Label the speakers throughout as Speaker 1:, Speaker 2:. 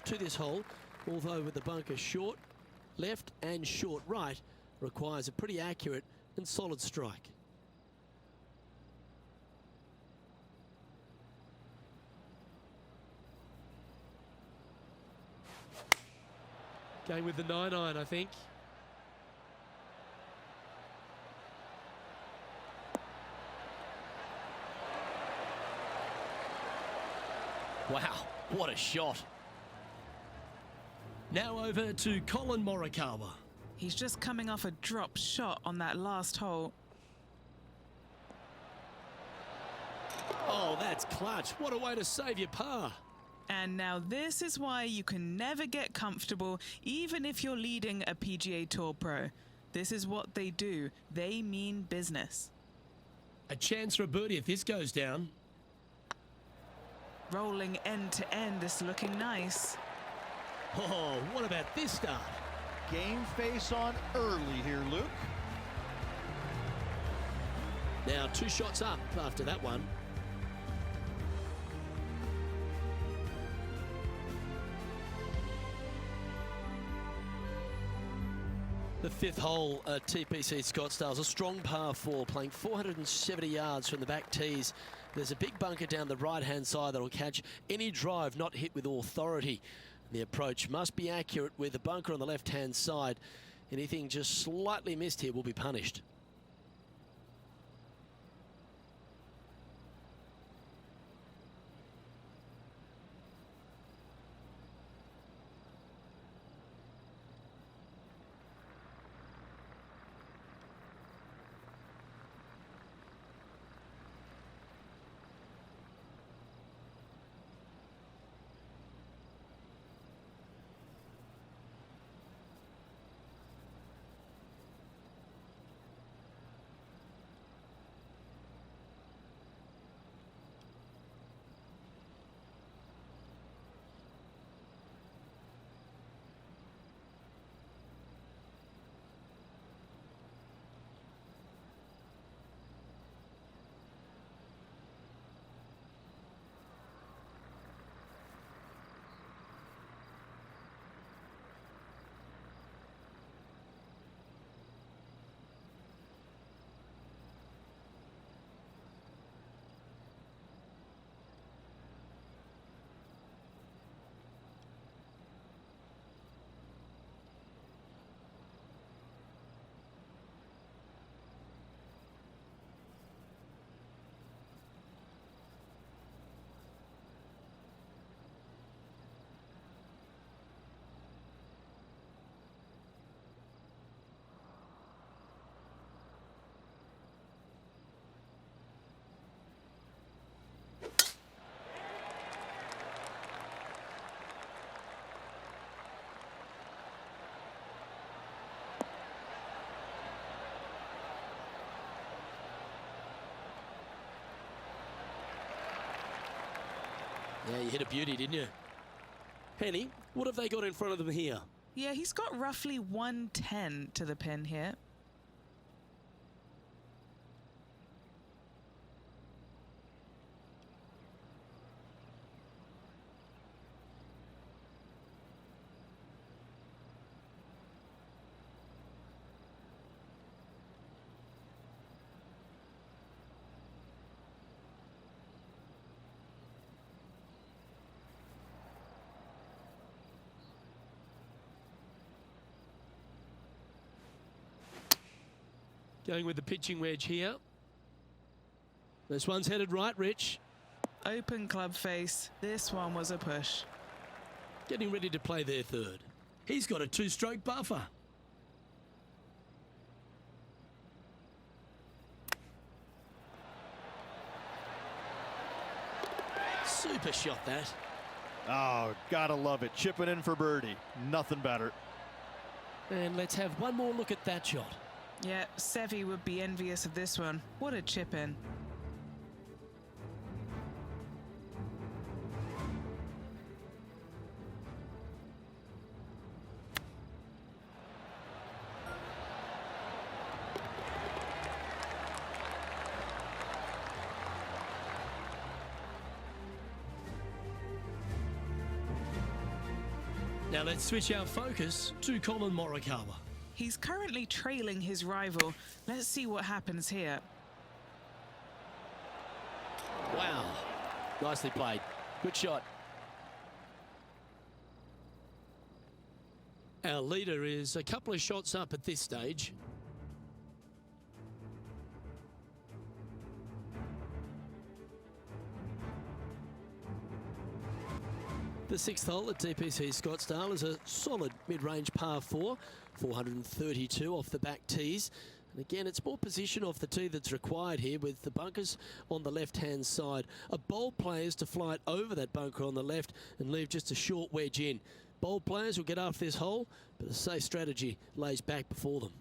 Speaker 1: approach to this hole, although with the bunker short left and short right, requires a pretty accurate and solid strike.
Speaker 2: Going with the 9-iron, I think.
Speaker 1: Wow, what a shot. Now over to Colin Morikawa.
Speaker 3: He's just coming off a drop shot on that last hole.
Speaker 1: Oh, that's clutch. What a way to save your par.
Speaker 3: And now this is why you can never get comfortable, even if you're leading a PGA Tour pro. This is what they do. They mean business.
Speaker 1: A chance for a birdie if this goes down.
Speaker 3: Rolling end to end is looking nice.
Speaker 1: Oh, what about this start?
Speaker 4: Game face on early here, Luke.
Speaker 1: Now 2 shots up after that one. The 5th hole at TPC Scottsdale, a strong par 4, playing 470 yards from the back tees. There's a big bunker down the right-hand side that'll catch any drive not hit with authority. The approach must be accurate with the bunker on the left-hand side. Anything just slightly missed here will be punished. Yeah, you hit a beauty, didn't you? Penny, what have they got in front of them here?
Speaker 3: Yeah, he's got roughly 110 to the pin here.
Speaker 1: Going with the pitching wedge here. This one's headed right, Rich.
Speaker 3: Open club face. This one was a push.
Speaker 1: Getting ready to play their 3rd. He's got a 2-stroke buffer. Super shot that.
Speaker 4: Oh, gotta love it. Chipping in for birdie. Nothing better.
Speaker 1: And let's have one more look at that shot.
Speaker 3: Yeah, Seve would be envious of this one. What a chip in.
Speaker 2: Now let's switch our focus to Colin Morikawa.
Speaker 3: He's currently trailing his rival. Let's see what happens here.
Speaker 1: Wow. Nicely played. Good shot.
Speaker 2: Our leader is a couple of shots up at this stage.
Speaker 1: The 6th hole at TPC Scottsdale is a solid mid-range par 4, 432 off the back tees. And again, it's more position off the tee that's required here with the bunkers on the left-hand side. A bold player is to fly it over that bunker on the left and leave just a short wedge in. Bold players will get after this hole, but a safe strategy lays back before them.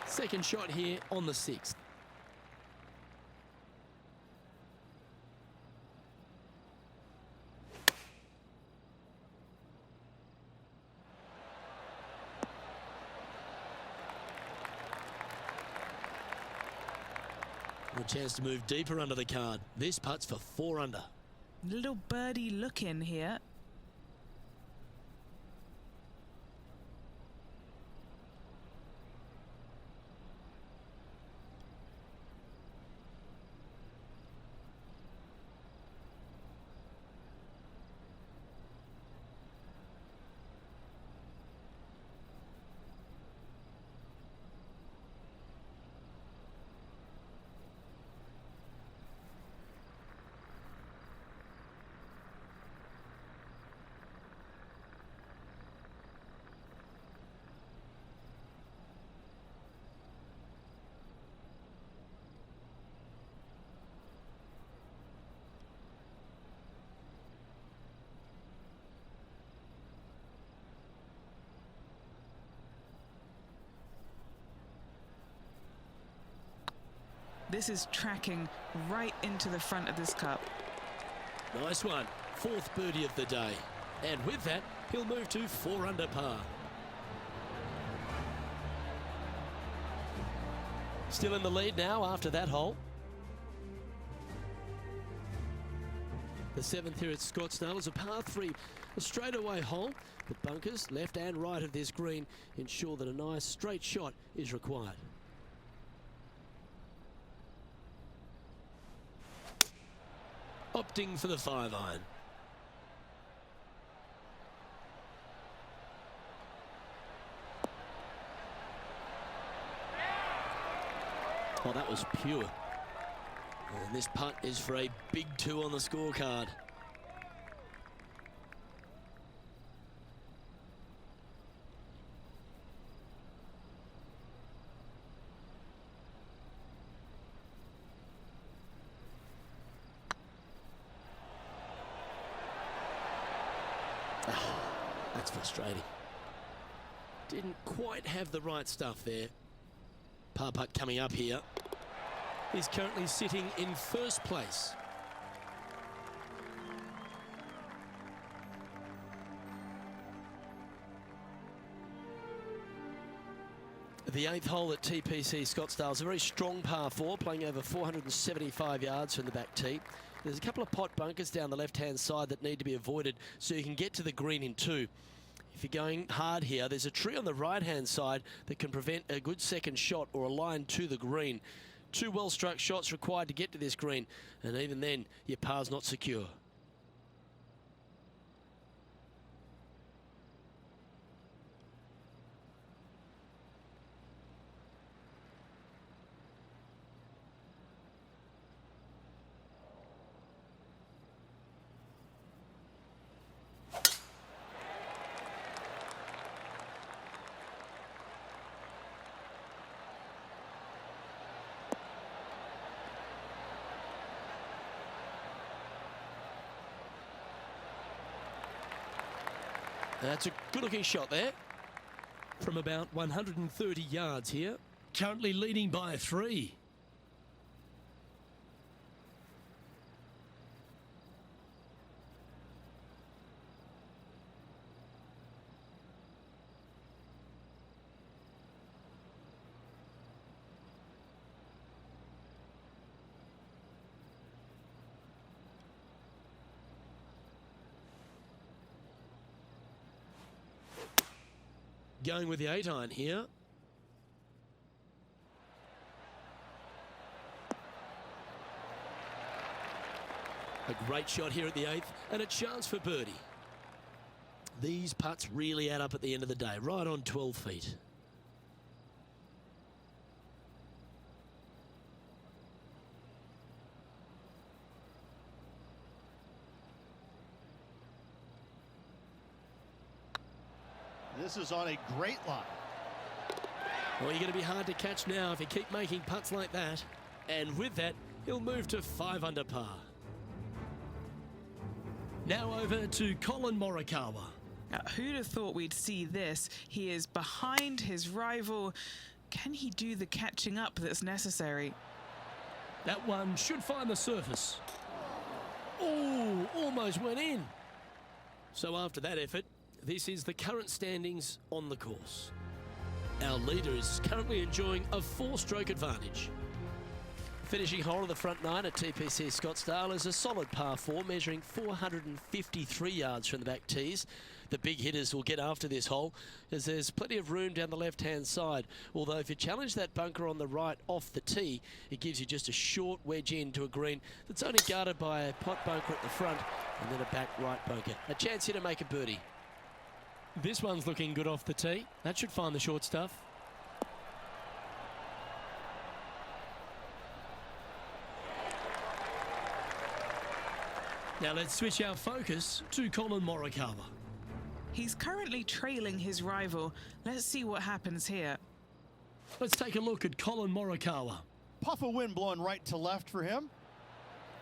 Speaker 2: Second shot here on the 6th.
Speaker 1: A chance to move deeper under the card. This putt's for 4 under.
Speaker 3: Little birdie look in here. This is tracking right into the front of this cup.
Speaker 1: Nice one. 4th birdie of the day. And with that, he'll move to 4 under par. Still in the lead now after that hole. The 7th here at Scottsdale is a par 3, a straightaway hole. The bunkers, left and right of this green, ensure that a nice straight shot is required.
Speaker 2: Opting for the 5-iron.
Speaker 1: Oh, that was pure. And this putt is for a big 2 on the scorecard. That's frustrating. Didn't quite have the right stuff there. Par putt coming up here.
Speaker 2: He's currently sitting in 1st place.
Speaker 1: The 8th hole at TPC Scottsdale is a very strong par 4, playing over 475 yards from the back tee. There's a couple of pot bunkers down the left-hand side that need to be avoided so you can get to the green in 2. If you're going hard here, there's a tree on the right-hand side that can prevent a good second shot or a line to the green. 2 well-struck shots required to get to this green, and even then, your par's not secure. That's a good-looking shot there.
Speaker 2: From about 130 yards here. Currently leading by 3. Going with the 8-iron here. A great shot here at the 8th, and a chance for birdie. These putts really add up at the end of the day, right on 12 feet.
Speaker 4: This is on a great line.
Speaker 2: Well, you're going to be hard to catch now if you keep making putts like that. And with that, he'll move to 5 under par. Now over to Colin Morikawa.
Speaker 3: Now, who'd have thought we'd see this? He is behind his rival. Can he do the catching up that's necessary?
Speaker 2: That one should find the surface. Oh, almost went in. So after that effort, this is the current standings on the course. Our leader is currently enjoying a 4-stroke advantage.
Speaker 1: Finishing hole of the front 9 at TPC Scottsdale is a solid par 4, measuring 453 yards from the back tees. The big hitters will get after this hole, as there's plenty of room down the left-hand side. Although if you challenge that bunker on the right off the tee, it gives you just a short wedge into a green that's only guarded by a pot bunker at the front and then a back right bunker. A chance here to make a birdie.
Speaker 2: This one's looking good off the tee. That should find the short stuff. Now let's switch our focus to Colin Morikawa.
Speaker 3: He's currently trailing his rival. Let's see what happens here.
Speaker 2: Let's take a look at Colin Morikawa.
Speaker 4: Puff of wind blowing right to left for him.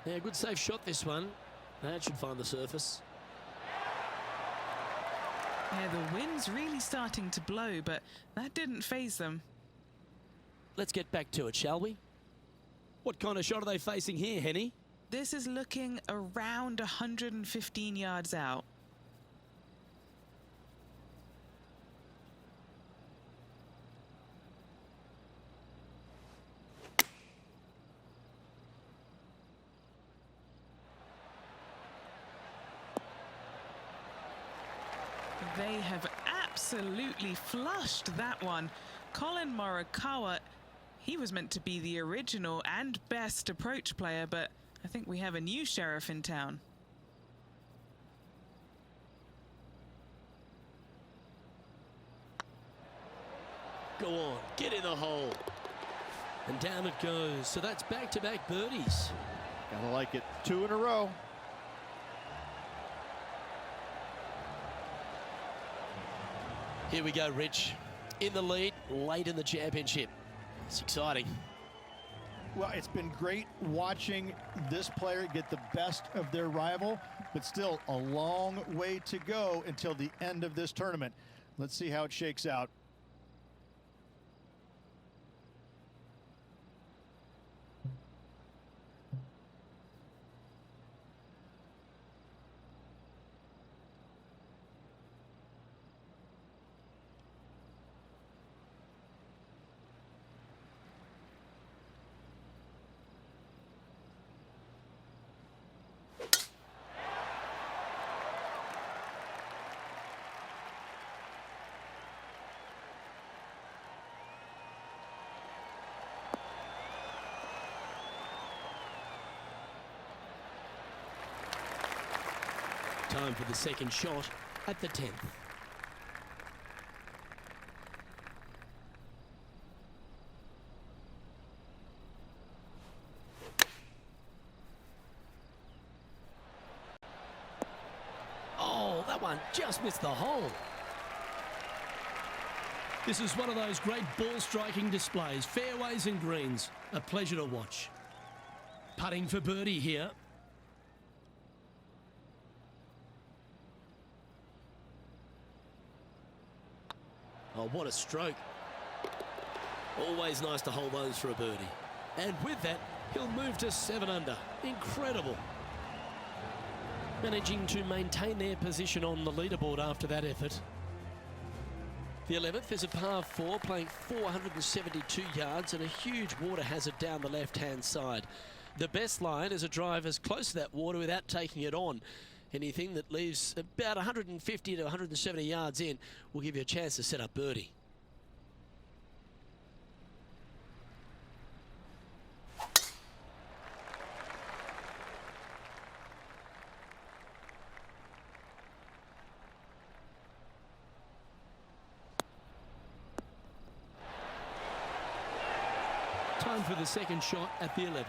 Speaker 2: Yeah, good safe shot this one. That should find the surface.
Speaker 3: Yeah, the wind's really starting to blow, but that didn't faze them.
Speaker 1: Let's get back to it, shall we?
Speaker 2: What kind of shot are they facing here, Henny?
Speaker 3: This is looking around 115 yards out. They have absolutely flushed that one. Colin Morikawa, he was meant to be the original and best approach player, but I think we have a new sheriff in town.
Speaker 2: Go on, get in the hole. And down it goes. So that's back-to-back birdies.
Speaker 4: Gotta like it. 2 in a row.
Speaker 1: Here we go, Rich. In the lead, late in the championship. It's exciting.
Speaker 4: Well, it's been great watching this player get the best of their rival, but still a long way to go until the end of this tournament. Let's see how it shakes out.
Speaker 2: Time for the second shot at the 10th.
Speaker 1: Oh, that one just missed the hole.
Speaker 2: This is one of those great ball striking displays, fairways and greens. A pleasure to watch. Putting for birdie here.
Speaker 1: Oh, what a stroke. Always nice to hold those for a birdie.
Speaker 2: And with that, he'll move to 7 under. Incredible.
Speaker 1: Managing to maintain their position on the leaderboard after that effort. The 11th is a par 4, playing 472 yards and a huge water hazard down the left-hand side. The best line is a drive as close to that water without taking it on. Anything that leaves about 150 to 170 yards in will give you a chance to set up birdie.
Speaker 2: Time for the second shot at the 11th.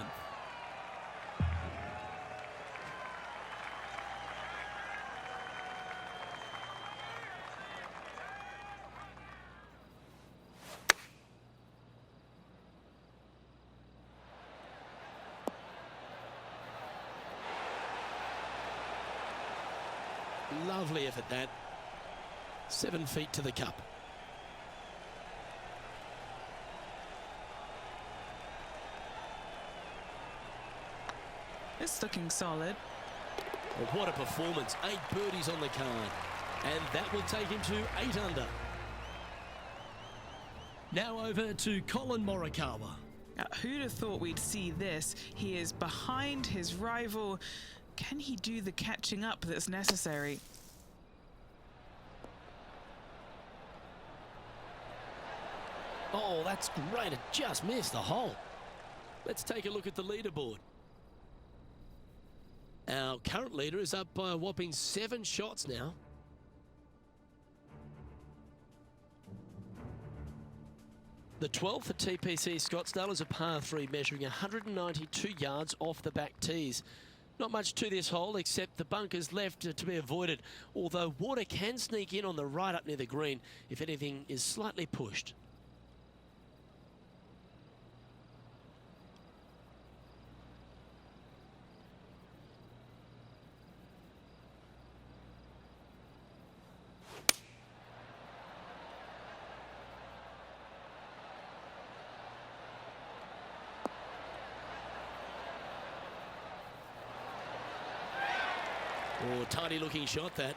Speaker 1: Lovely effort that. 7 feet to the cup.
Speaker 3: It's looking solid.
Speaker 1: Well, what a performance. 8 birdies on the card. And that will take him to 8 under.
Speaker 2: Now over to Colin Morikawa.
Speaker 3: Who'd have thought we'd see this? He is behind his rival. Can he do the catching up that's necessary?
Speaker 1: Oh, that's great. It just missed the hole. Let's take a look at the leaderboard. Our current leader is up by a whopping 7 shots now. The 12th at TPC Scottsdale is a par 3 measuring 192 yards off the back tees. Not much to this hole except the bunkers left to be avoided, although water can sneak in on the right up near the green if anything is slightly pushed. Oh, tidy looking shot that.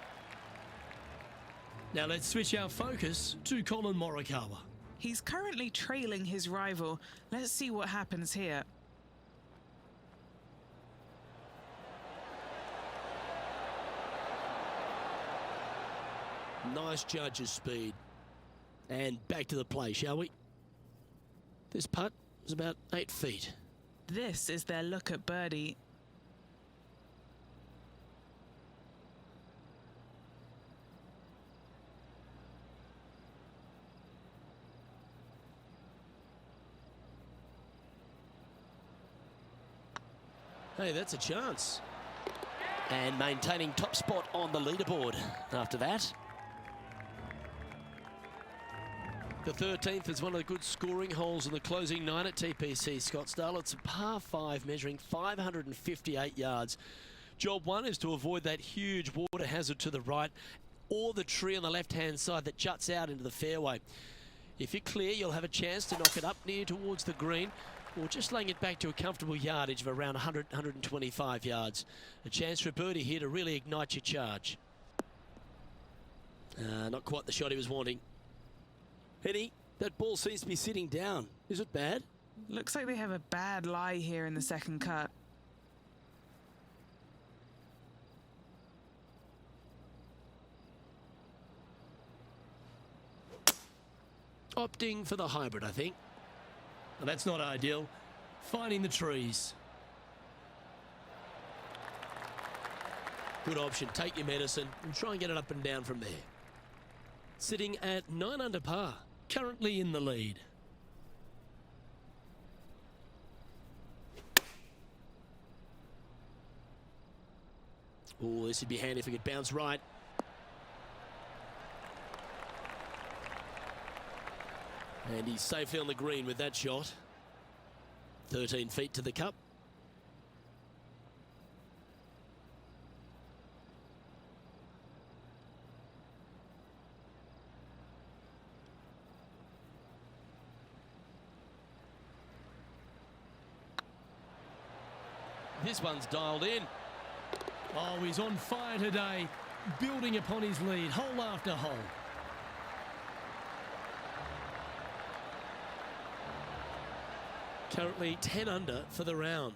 Speaker 2: Now let's switch our focus to Colin Morikawa.
Speaker 3: He's currently trailing his rival. Let's see what happens here.
Speaker 1: Nice judge's speed. And back to the play, shall we? This putt is about 8 feet.
Speaker 3: This is their look at birdie.
Speaker 1: Hey, that's a chance. And maintaining top spot on the leaderboard after that. The 13th is one of the good scoring holes in the closing 9 at TPC Scottsdale. It's a par 5 measuring 558 yards. Job 1 is to avoid that huge water hazard to the right or the tree on the left-hand side that juts out into the fairway. If you're clear, you'll have a chance to knock it up near towards the green, or just laying it back to a comfortable yardage of around 100, 125 yards. A chance for a birdie here to really ignite your charge. Not quite the shot he was wanting. Henny, that ball seems to be sitting down. Is it bad?
Speaker 3: Looks like they have a bad lie here in the second cut.
Speaker 1: Opting for the hybrid, I think.
Speaker 2: Well, that's not ideal. Finding the trees.
Speaker 1: Good option. Take your medicine and try and get it up and down from there. Sitting at 9 under par.
Speaker 2: Currently in the lead.
Speaker 1: Oh, this would be handy if we could bounce right. And he's safely on the green with that shot. 13 feet to the cup. This one's dialed in.
Speaker 2: Oh, he's on fire today, building upon his lead, hole after hole.
Speaker 1: Currently 10 under for the round.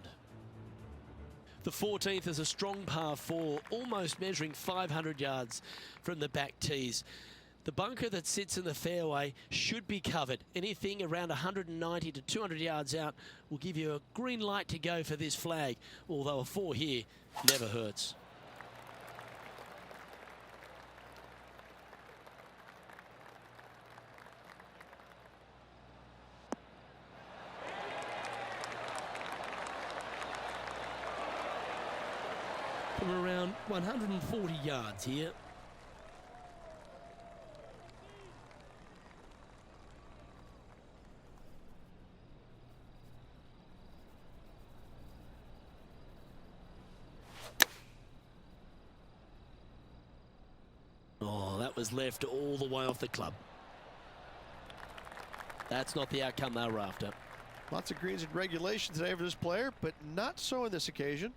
Speaker 1: The 14th is a strong par 4, almost measuring 500 yards from the back tees. The bunker that sits in the fairway should be covered. Anything around 190 to 200 yards out will give you a green light to go for this flag, although a 4 here never hurts. From around 140 yards here. Oh, that was left all the way off the club. That's not the outcome they were after.
Speaker 5: Lots of greens in regulation today for this player, but not so on this occasion.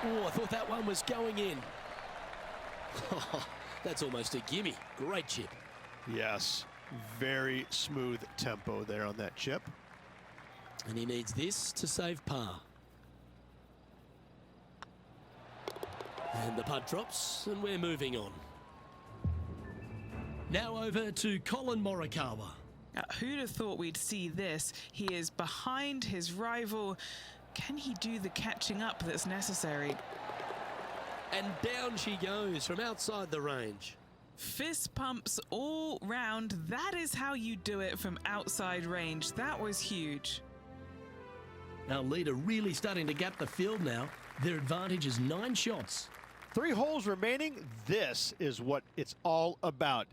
Speaker 1: Oh, I thought that one was going in. That's almost a gimme. Great chip.
Speaker 5: Yes, very smooth tempo there on that chip.
Speaker 1: And he needs this to save par. And the putt drops, and we're moving on.
Speaker 2: Now over to Colin Morikawa.
Speaker 3: Who'd have thought we'd see this? He is behind his rival. Can he do the catching up that's necessary?
Speaker 1: And down she goes from outside the range.
Speaker 3: Fist pumps all round. That is how you do it from outside range. That was huge.
Speaker 2: Our leader really starting to gap the field now. Their advantage is 9 shots.
Speaker 5: 3 holes remaining. This is what it's all about.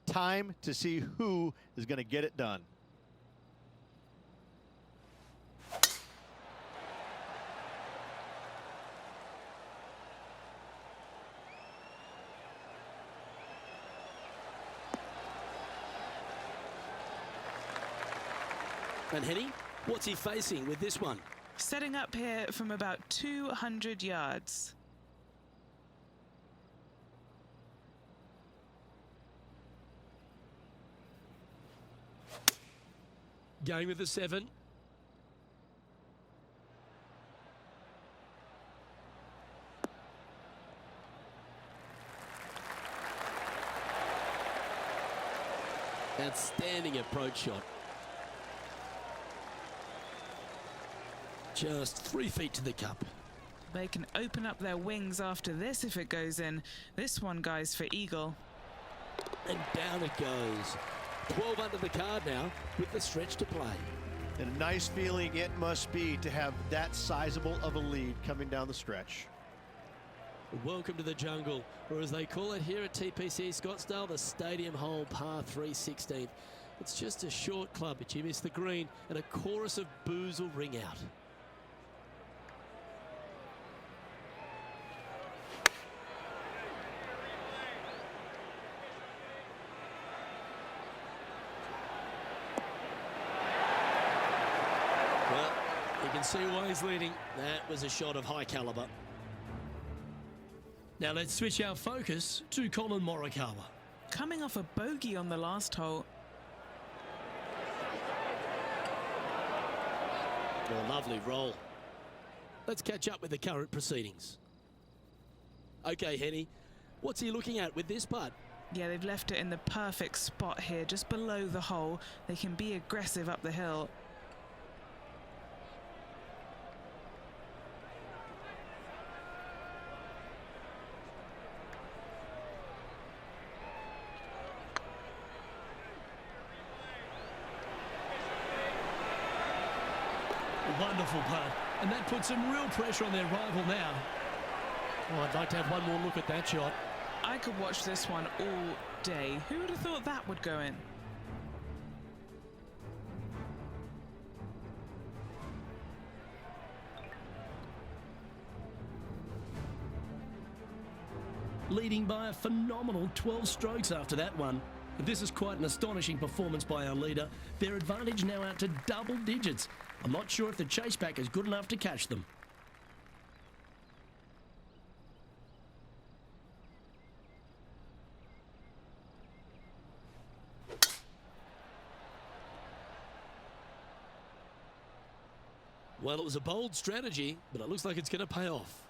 Speaker 5: Time to see who is going to get it done.
Speaker 1: And Henny, what's he facing with this one?
Speaker 3: Setting up here from about 200 yards.
Speaker 1: Going with the 7. Outstanding approach shot. Just 3 feet to the cup.
Speaker 3: They can open up their wings after this if it goes in. This one, guys, for eagle.
Speaker 1: And down it goes. 12 under the card now with the stretch to play.
Speaker 5: And a nice feeling it must be to have that sizable of a lead coming down the stretch.
Speaker 1: Welcome to the jungle, or as they call it here at TPC Scottsdale, the Stadium Hole Par 3 16th. It's just a short club, but you miss the green, and a chorus of boos will ring out. Well, you can see why he's leading. That was a shot of high caliber.
Speaker 2: Now let's switch our focus to Colin Morikawa.
Speaker 3: Coming off a bogey on the last hole.
Speaker 1: A lovely roll. Let's catch up with the current proceedings. Okay, Henny, what's he looking at with this putt?
Speaker 3: Yeah, they've left it in the perfect spot here, just below the hole. They can be aggressive up the hill.
Speaker 2: Wonderful putt. And that puts some real pressure on their rival now.
Speaker 1: Oh, I'd like to have one more look at that shot.
Speaker 3: I could watch this one all day. Who would have thought that would go in?
Speaker 2: Leading by a phenomenal 12 strokes after that one. This is quite an astonishing performance by our leader. Their advantage now out to double digits. I'm not sure if the chase back is good enough to catch them. Well, it was a bold strategy, but it looks like it's going to pay off.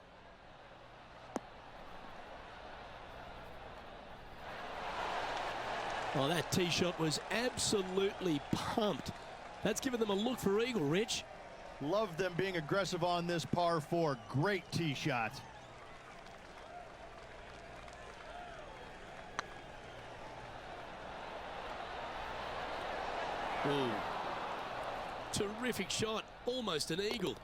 Speaker 2: Oh, that tee shot was absolutely pumped. That's given them a look for eagle, Rich.
Speaker 4: Love them being aggressive on this par 4. Great tee shot.
Speaker 2: Ooh. Terrific shot, almost an eagle.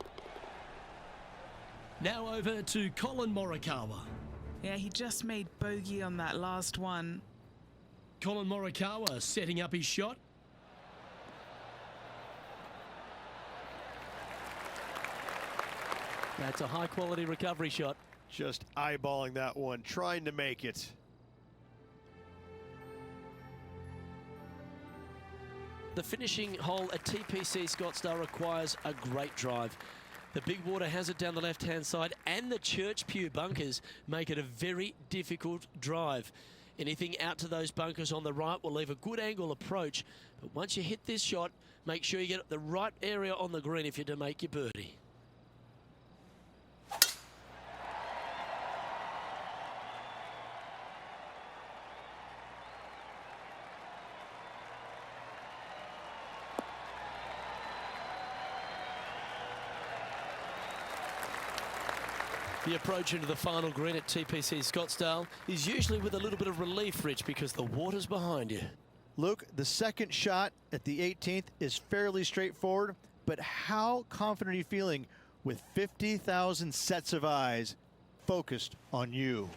Speaker 2: Now over to Colin Morikawa.
Speaker 3: Yeah, he just made bogey on that last one.
Speaker 2: Colin Morikawa setting up his shot.
Speaker 1: That's a high-quality recovery shot.
Speaker 5: Just eyeballing that one, trying to make it.
Speaker 1: The finishing hole at TPC Scottsdale requires a great drive. The big water hazard down the left-hand side and the Church Pew bunkers make it a very difficult drive. Anything out to those bunkers on the right will leave a good angle approach. But once you hit this shot, make sure you get the right area on the green if you're to make your birdie. The approach into the final green at TPC Scottsdale is usually with a little bit of relief, Rich, because the water's behind you.
Speaker 4: Luke, the second shot at the 18th is fairly straightforward, but how confident are you feeling with 50,000 sets of eyes focused on you?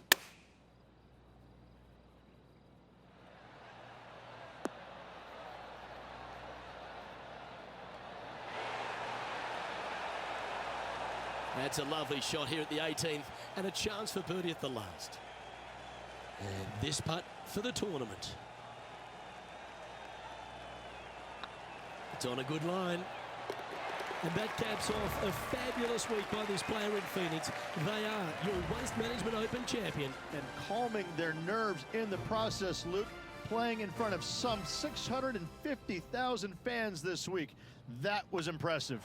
Speaker 2: That's a lovely shot here at the 18th and a chance for birdie at the last. And this putt for the tournament. It's on a good line. And that caps off a fabulous week by this player in Phoenix. They are your Waste Management Open champion.
Speaker 4: And calming their nerves in the process, Luke, playing in front of some 650,000 fans this week. That was impressive.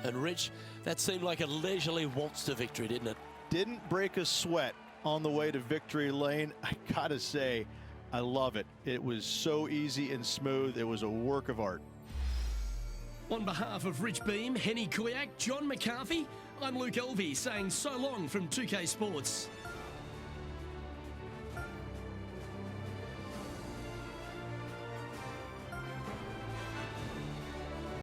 Speaker 1: And Rich, that seemed like a leisurely waltz to victory, didn't it?
Speaker 4: Didn't break a sweat on the way to victory lane. I gotta say, I love it. It was so easy and smooth. It was a work of art.
Speaker 2: On behalf of Rich Beam, Henny Kuyak, John McCarthy, I'm Luke Elvey saying so long from 2K Sports.